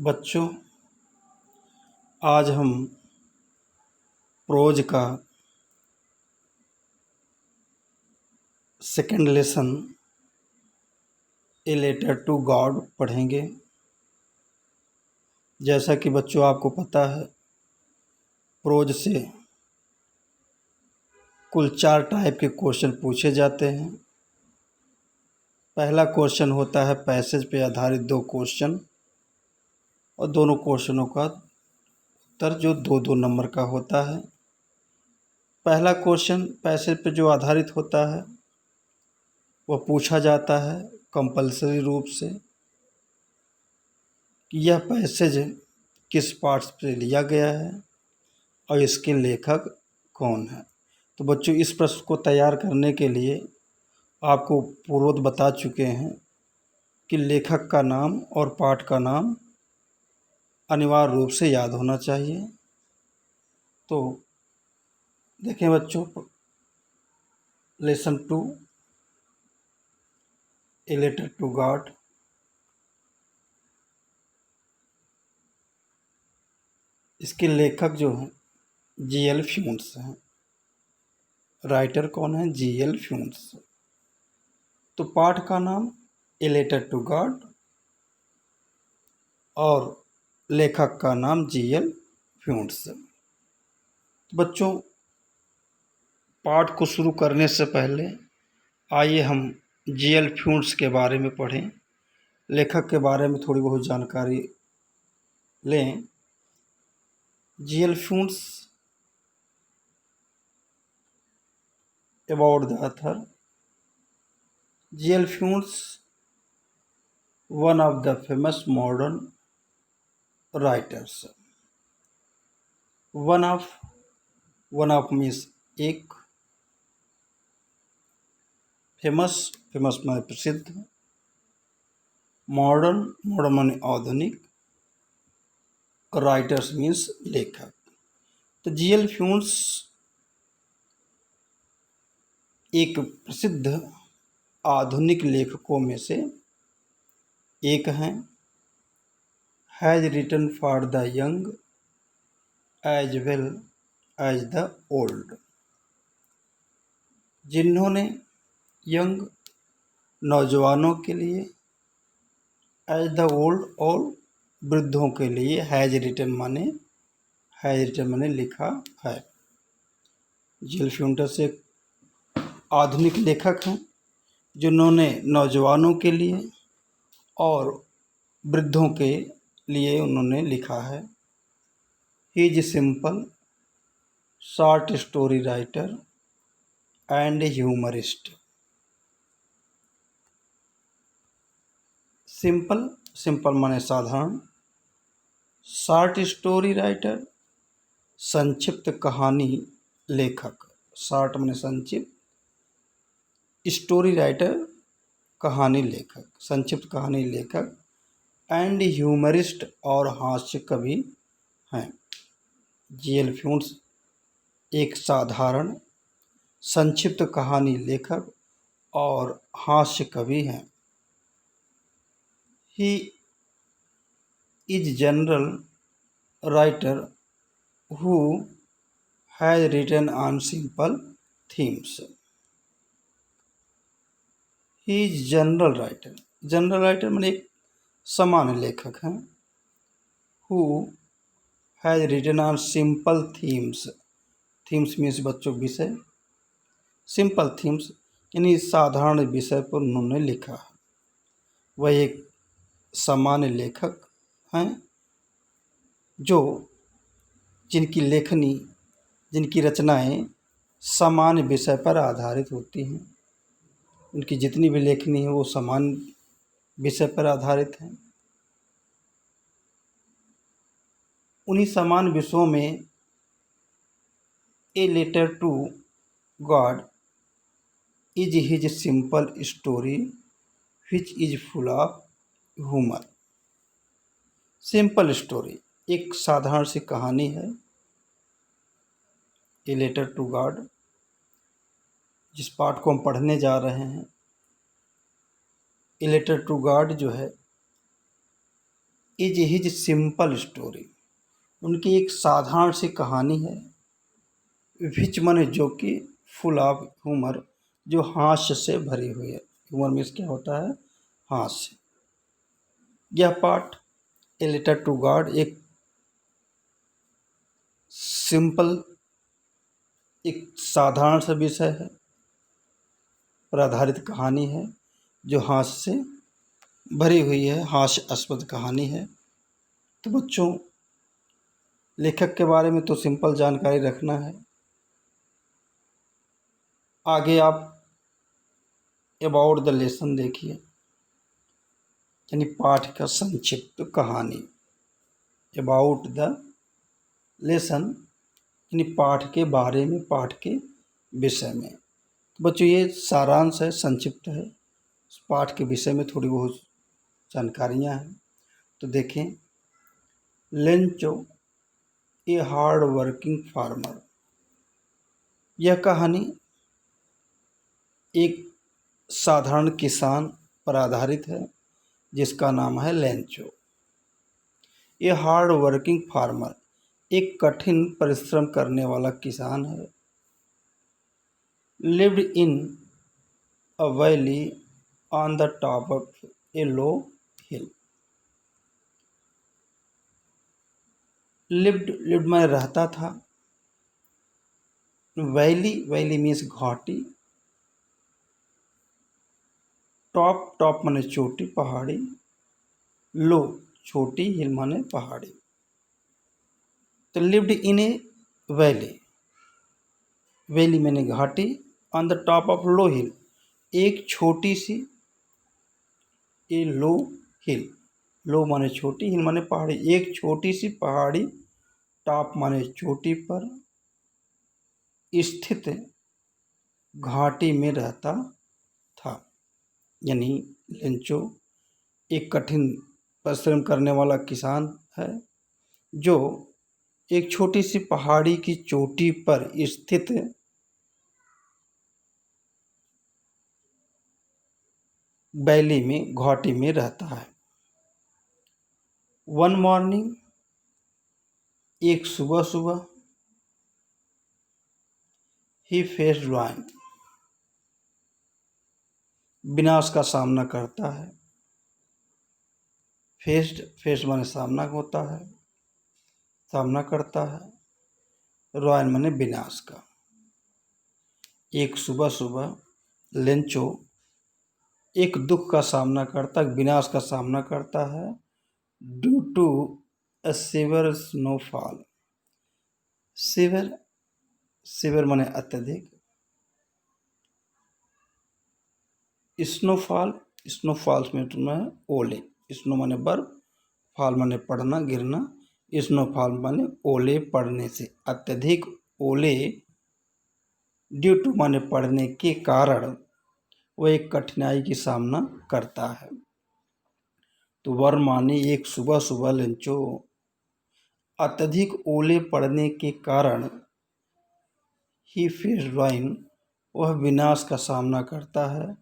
बच्चों, आज हम प्रोज का second lesson a letter to God पढ़ेंगे। जैसा कि बच्चों आपको पता है, प्रोज से कुल 4 टाइप के क्वेश्चन पूछे जाते हैं। पहला क्वेश्चन होता है पैसेज पे आधारित 2 क्वेश्चन, और दोनों क्वेश्चनों का उत्तर जो 2-2 नंबर का होता है। पहला क्वेश्चन पैसेज पे जो आधारित होता है वह पूछा जाता है कंपल्सरी रूप से कि यह पैसेज किस पाठ से लिया गया है और इसके लेखक कौन है। तो बच्चों, इस प्रश्न को तैयार करने के लिए आपको पूर्वोक्त बता चुके हैं कि लेखक का नाम और पाठ का नाम अनिवार्य रूप से याद होना चाहिए। तो देखें बच्चों, lesson 2 a letter to God. इसके लेखक जो हैं जी.एल. फ्यून्स हैं। राइटर कौन है? जी.एल. फ्यून्स। तो पाठ का नाम ए लेटर टू गॉड और लेखक का नाम जी.एल. फ्यून्स। बच्चों, पाठ को शुरू करने से पहले आइए हम जी.एल. फ्यून्स के बारे में पढ़ें, लेखक के बारे में थोड़ी बहुत जानकारी लें। GL. फ्यून्स about the author. G.L. Funes, one of the famous modern writers. One of means एक, famous माने प्रसिद्ध, modern माने आधुनिक, writers means लेखक। तो जी.एल. फ्यून्स एक प्रसिद्ध आधुनिक लेखकों में से एक हैं। Has written for the young as well as the old. जिन्होंने यंग नौजवानों के लिए, एज द ओल्ड और वृद्धों के लिए, हैज रिटन माने लिखा है। जी.एल. फ्यून्स एक आधुनिक लेखक हैं जिन्होंने नौजवानों के लिए और वृद्धों के लिए उन्होंने लिखा है। He is simple short story writer and humourist. Simple माने साधारण, शॉर्ट स्टोरी राइटर संक्षिप्त कहानी लेखक, शॉर्ट माने संक्षिप्त, स्टोरी राइटर कहानी लेखक, संक्षिप्त कहानी लेखक, एंड ह्यूमरिस्ट और हास्य कवि हैं। जी.एल. फ्यून्स एक साधारण संक्षिप्त कहानी लेखक और हास्य कवि हैं। He is general writer who has written on simple themes. He is general writer माने एक सामान्य लेखक हैं। Who has written on simple themes means बच्चों विषय, सिंपल थीम्स यानी साधारण विषय पर उन्होंने लिखा है। वह एक सामान्य लेखक हैं जिनकी रचनाएं सामान्य विषय पर आधारित होती हैं। उनकी जितनी भी लेखनी है वो सामान्य विषय पर आधारित हैं। उन्हीं सामान्य विषयों में a letter to God is his simple story which is full of humour. Simple story एक साधारण सी कहानी है, ए लेटर टू गॉड, जिस पाठ को हम पढ़ने जा रहे हैं। ए लेटर टू गॉड जो है इज हिज सिंपल स्टोरी, उनकी एक साधारण सी कहानी है। विच माने जो कि फुल ऑफ ह्यूमर, जो हास्य से भरी हुई है। ह्यूमर मीन्स क्या होता है? हास्य। यह पाठ ए लेटर टू गॉड एक सिंपल, एक साधारण सा विषय है पर आधारित कहानी है जो हास्य से भरी हुई है, हास्यास्पद कहानी है। तो बच्चों, लेखक के बारे में तो सिंपल जानकारी रखना है। आगे आप अबाउट द लेसन देखिए, यानी पाठ का संक्षिप्त कहानी। अबाउट द लेसन यानी पाठ के बारे में, पाठ के विषय में। तो बच्चों, ये सारांश है, संक्षिप्त है। उस पाठ के विषय में थोड़ी बहुत जानकारियाँ हैं। तो देखें, Lencho a hard working farmer. यह कहानी एक साधारण किसान पर आधारित है जिसका नाम है Lencho. A hard working farmer, एक कठिन परिश्रम करने वाला किसान है। Lived in a valley on the top of a low hill. Lived में रहता था। वैली, वैली मीन्स घाटी। टॉप, टॉप माने चोटी, पहाड़ी। लो, छोटी। हिल माने पहाड़ी। तो lived in a valley, valley माने घाटी। On the top of low hill, एक छोटी सी, ए लो हिल, लो माने छोटी, हिल माने पहाड़ी, एक छोटी सी पहाड़ी, टॉप माने चोटी पर स्थित घाटी में रहता था। यानी लेंचो एक कठिन परिश्रम करने वाला किसान है जो एक छोटी सी पहाड़ी की चोटी पर स्थित वैली में, घाटी में रहता है। वन मॉर्निंग, एक सुबह सुबह, ही फेस्ड रुइन, विनाश का सामना करता है। फेस्ड, फेस्ड माने सामना होता है, सामना करता है। रुइन माने विनाश का। एक सुबह सुबह लेंचो एक दुख का सामना करता, विनाश का सामना करता है। Due to a severe snowfall. Severe, severe माने अत्यधिक। स्नोफॉल, स्नोफॉल्स में तुम है ओले। स्नो माने बर्फ, फॉल माने पड़ना, गिरना। स्नोफॉल माने ओले पड़ने से, अत्यधिक ओले। ड्यू टू माने पड़ने के कारण वो एक कठिनाई की सामना करता है। तो वर माने एक सुबह सुबह लेंचो अत्यधिक ओले पड़ने के कारण ही फेस रुइन, वह विनाश का सामना करता है,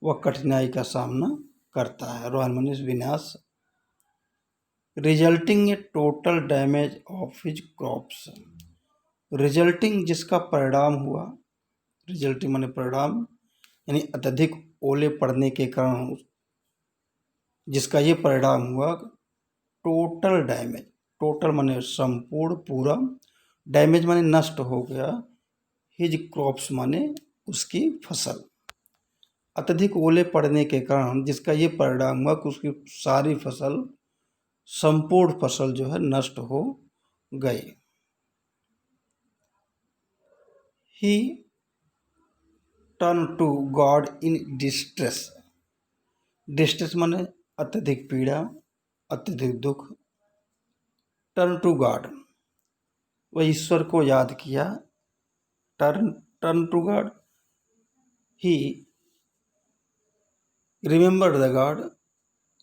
वह कठिनाई का सामना करता है। रुइन माने विनाश। Resulting A total damage of his crops. Resulting जिसका परिणाम हुआ, रिजल्टिंग माने परिणाम, यानी अत्यधिक ओले पड़ने के कारण जिसका ये परिणाम हुआ, टोटल डैमेज। टोटल माने संपूर्ण, पूरा। डैमेज माने नष्ट हो गया। हिज क्रॉप्स माने उसकी फसल। अत्यधिक ओले पड़ने के कारण जिसका ये परिणाम हुआ कि उसकी सारी फसल, संपूर्ण फसल जो है नष्ट हो गई। He turn to God in distress. Distress माने अत्यधिक पीड़ा, अत्यधिक दुख। टर्न टू गॉड, वह ईश्वर को याद किया। Turn, turn to God. He remembered the God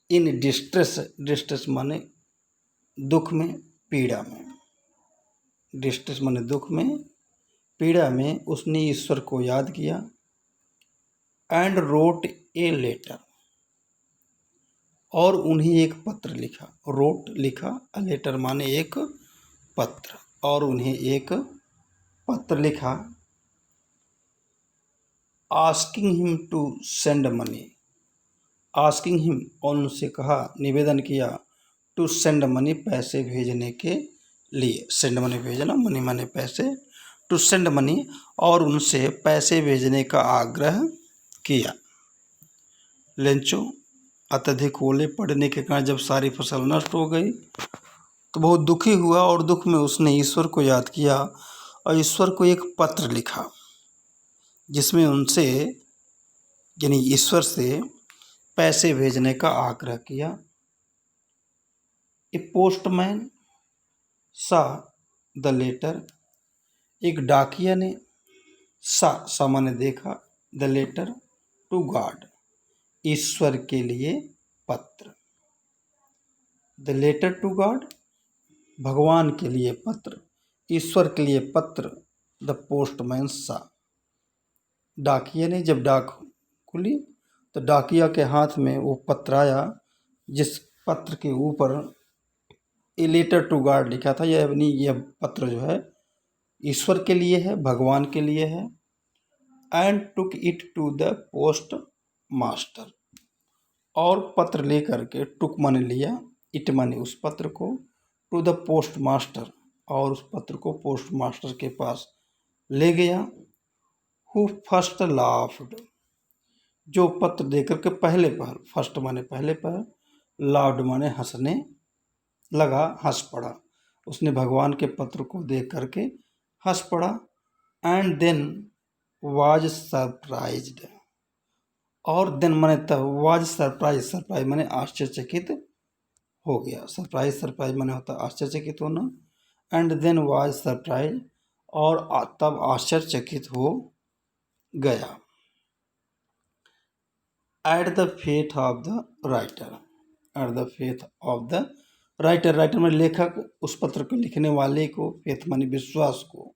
in distress. Distress माने दुख में, पीड़ा में। डिस्ट्रेस माने दुख में, पीड़ा में उसने ईश्वर को याद किया। एंड रोट ए लेटर, और उन्हें एक पत्र लिखा। रोट लिखा, अ लेटर माने एक पत्र, और उन्हें एक पत्र लिखा asking him to send money. Asking him, और उनसे कहा, निवेदन किया, टू सेंड मनी, पैसे भेजने के लिए। सेंड मनी भेजना, मनी माने पैसे, टू सेंड मनी, और उनसे पैसे भेजने का आग्रह किया। लेंचो अत्यधिक ओले पड़ने के कारण जब सारी फसल नष्ट हो गई तो बहुत दुखी हुआ, और दुख में उसने ईश्वर को याद किया और ईश्वर को एक पत्र लिखा जिसमें उनसे यानी ईश्वर से पैसे भेजने का आग्रह किया। ए पोस्टमैन सा द लेटर, एक डाकिया ने सा माने देखा, द लेटर टू गॉड, ईश्वर के लिए पत्र। द लेटर टू गॉड, भगवान के लिए पत्र, ईश्वर के लिए पत्र। द पोस्टमैन सा, डाकिया ने जब डाक खुली तो डाकिया के हाथ में वो पत्र आया, जिस पत्र के ऊपर ए लेटर टू गॉड लिखा था। यह पत्र जो है ईश्वर के लिए है, भगवान के लिए है। And took it to the post master, और पत्र लेकर के, टुक माने लिया, इट माने उस पत्र को, टू द पोस्ट मास्टर, और उस पत्र को पोस्ट मास्टर के पास ले गया। हु फर्स्ट लाफ्ड, जो पत्र देकर के पहले पहल, फर्स्ट माने पहले पहल, लाफ्ड माने हंसने लगा, हंस पड़ा। उसने भगवान के पत्र को देख करके हंस पड़ा। एंड देन वाज सरप्राइज्ड, और देन माने तब, वाज सरप्राइज, सरप्राइज माने आश्चर्यचकित हो गया। सरप्राइज माने होता आश्चर्यचकित होना। एंड देन वाज सरप्राइज, और तब आश्चर्यचकित हो गया। At the faith of the writer, at the faith of the writer, writer में लेखक, उस पत्र को लिखने वाले को, फेथ माने विश्वास को,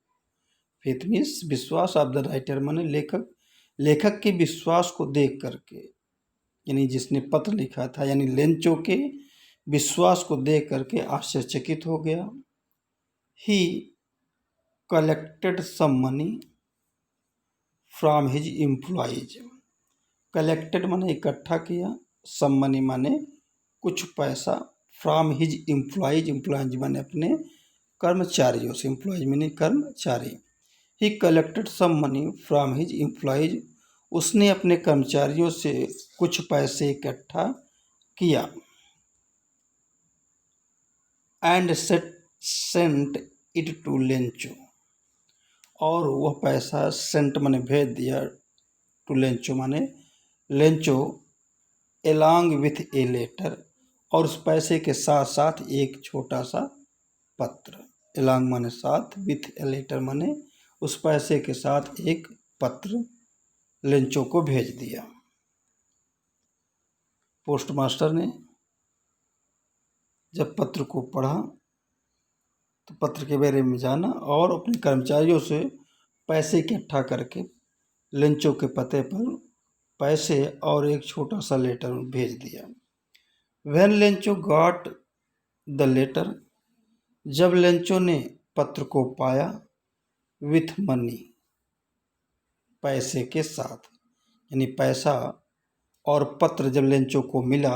फेथ मीन्स विश्वास, ऑफ द राइटर माने लेखक, लेखक के विश्वास को देख करके, यानी जिसने पत्र लिखा था, यानी लेंचो के विश्वास को देख करके आश्चर्यचकित हो गया। He collected some money from his employees, collected माने इकट्ठा किया, सम मनी माने कुछ पैसा, फ्रॉम हिज एम्प्लॉइज, एम्प्लॉइज माने अपने कर्मचारियों से, एम्प्लॉइज माने कर्मचारी। He collected some money from his employees, उसने अपने कर्मचारियों से कुछ पैसे इकट्ठा किया। And sent it to Lencho, और वह पैसा सेंट माने भेज दिया, टू लेंचो माने Lencho, along with a letter, और उस पैसे के साथ साथ एक छोटा सा पत्र। एलॉन्ग माने साथ, विथ ए लेटर माने उस पैसे के साथ एक पत्र लेंचो को भेज दिया। पोस्ट मास्टर ने जब पत्र को पढ़ा तो पत्र के बारे में जाना, और अपने कर्मचारियों से पैसे इकट्ठा करके लेंचो के पते पर पैसे और एक छोटा सा लेटर भेज दिया। When Lencho got the letter, जब लेंचो ने पत्र को पाया, विथ मनी, पैसे के साथ, यानी पैसा और पत्र जब लेंचो को मिला,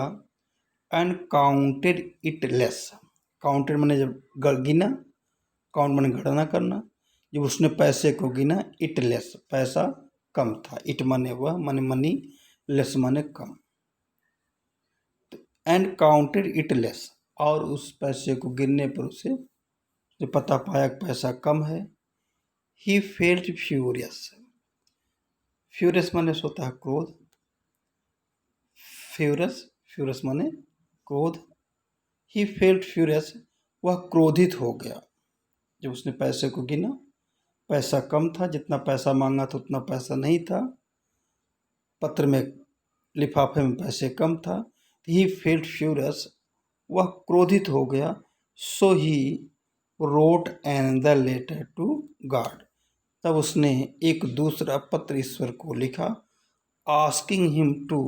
and counted it less, counted माने जब गिना, काउंट माने गणना करना, जब उसने पैसे को गिना, इट लेस पैसा कम था, इट माने वह, माने मनी, लेस माने कम। एंड काउंटेड इट लेस, और उस पैसे को गिनने पर उसे पता पाया कि पैसा कम है। ही फेल्ट फ्यूरियस, फ्यूरियस माने होता है क्रोध, फ्यूरियस माने क्रोध। ही फेल्ट फ्यूरियस, वह क्रोधित हो गया जब उसने पैसे को गिना, पैसा कम था, जितना पैसा मांगा था उतना पैसा नहीं था, पत्र में, लिफाफे में पैसे कम था। ही फेल्ट फ्यूरियस, वह क्रोधित हो गया। So he wrote another letter to God, तब उसने एक दूसरा पत्र ईश्वर को लिखा, asking him to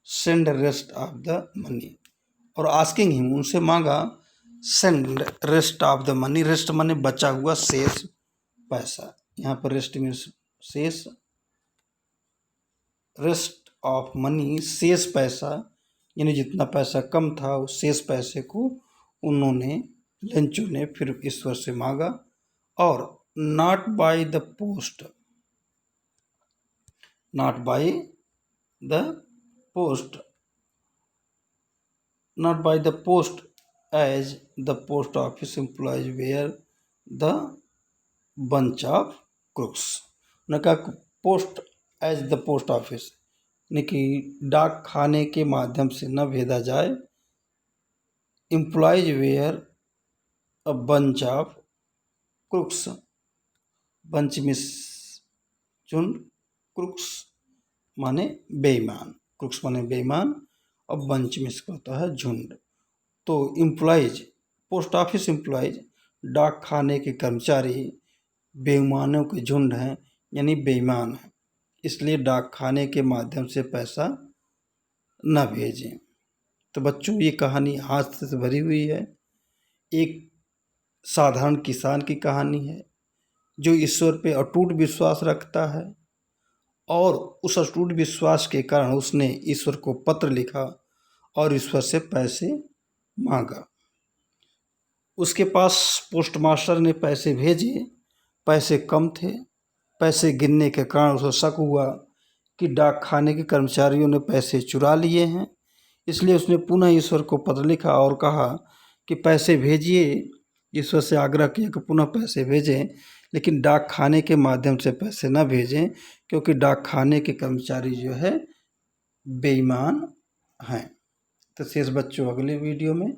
send rest of the money, और आस्किंग हिम, उनसे मांगा, send rest of the money, rest money बचा हुआ शेष पैसा। यहाँ पर रेस्ट मीन्स शेष, रेस्ट ऑफ मनी शेष पैसा, यानी जितना पैसा कम था उस शेष पैसे को उन्होंने, लंचू ने फिर ईश्वर से मांगा। और not by the post, not by the post, not by the post as the post office employees were the bunch of crooks. उन्होंने कहा post as the post office, यानी कि डाक खाने के माध्यम से न भेजा जाए। Employees were a bunch of crooks, bunch मिस झुंड, क्रुक्स माने बेईमान, क्रुक्स माने बेईमान, और बंच मिस का होता है झुंड। तो एम्प्लॉयज, पोस्ट ऑफिस एम्प्लॉयज, डाक खाने के कर्मचारी बेईमानों के झुंड हैं, यानी बेईमान हैं, इसलिए डाक खाने के माध्यम से पैसा न भेजें। तो बच्चों ये कहानी हास्य से भरी हुई है, एक साधारण किसान की कहानी है जो ईश्वर पे अटूट विश्वास रखता है, और उस अटूट विश्वास के कारण उसने ईश्वर को पत्र लिखा और ईश्वर से पैसे मांगा। उसके पास पोस्ट मास्टर ने पैसे भेजे, पैसे कम थे, पैसे गिनने के कारण उसे शक हुआ कि डाक खाने के कर्मचारियों ने पैसे चुरा लिए हैं, इसलिए उसने पुनः ईश्वर को पत्र लिखा और कहा कि पैसे भेजिए, ईश्वर से आग्रह किया कि पुनः पैसे भेजें, लेकिन डाक खाने के माध्यम से पैसे न भेजें, क्योंकि डाक खाने के कर्मचारी जो है बेईमान हैं। तो शेष बच्चों अगले वीडियो में